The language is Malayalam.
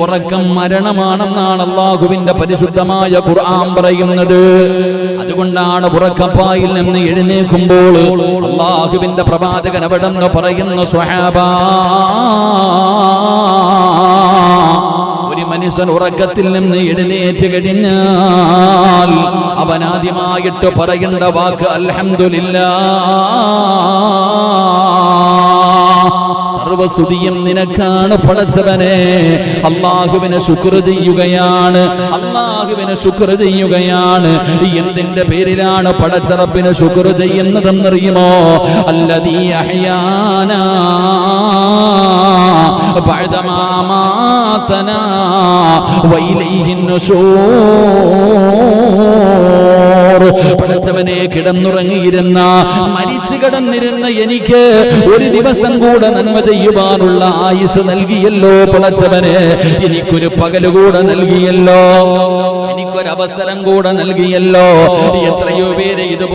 ഉറക്കം മരണമാണെന്നാണ് അല്ലാഹുവിന്റെ പരിശുദ്ധമായ ഖുർആൻ പറയുന്നത്. അതുകൊണ്ടാണ് ഉറക്കപ്പായിൽ നിന്ന് എഴുന്നേൽക്കുമ്പോൾ അല്ലാഹുവിന്റെ പ്രവാചകൻ അവിടെന്ന് പറയുന്ന സ്വഹാബാ, ഒരു മനുഷ്യൻ ഉറക്കത്തിൽ നിന്ന് എഴുന്നേറ്റ് കഴിഞ്ഞാൽ അവൻ ആദ്യമായിട്ട് പറയേണ്ട വാക്ക് അൽഹംദുലില്ലാഹ്, സർവസ്തുതിയും നിനക്കാണ് പടച്ചവനെ. അല്ലാഹുവിനെ ശുക്ർ ചെയ്യുകയാണ്, അല്ലാഹുവിനെ ശുക്ർ ചെയ്യുകയാണ്. എന്തിന്റെ പേരിലാണ് പടച്ച റബ്ബിനെ ശുക്ർ ചെയ്യുന്നതെന്നറിയുമോ? അല്ലദീ അഹ്യാനാ ബഅദമാ അമാതനാ വഇലൈഹിൻ നുശൂർ. പടച്ചവനെ, കിടന്നുറങ്ങിയിരുന്ന മരിച്ചു കിടന്നിരുന്ന എനിക്ക് ഒരു ദിവസം കൂടെ നന്മ ചെയ്യുവാനുള്ള ആയുസ് നൽകിയല്ലോ പടച്ചവനെ. എനിക്കൊരു പകല് കൂടെ നൽകിയല്ലോ, എനിക്കൊരവസരം കൂടെ നൽകിയല്ലോ. എത്രയോ പേര് ഇത്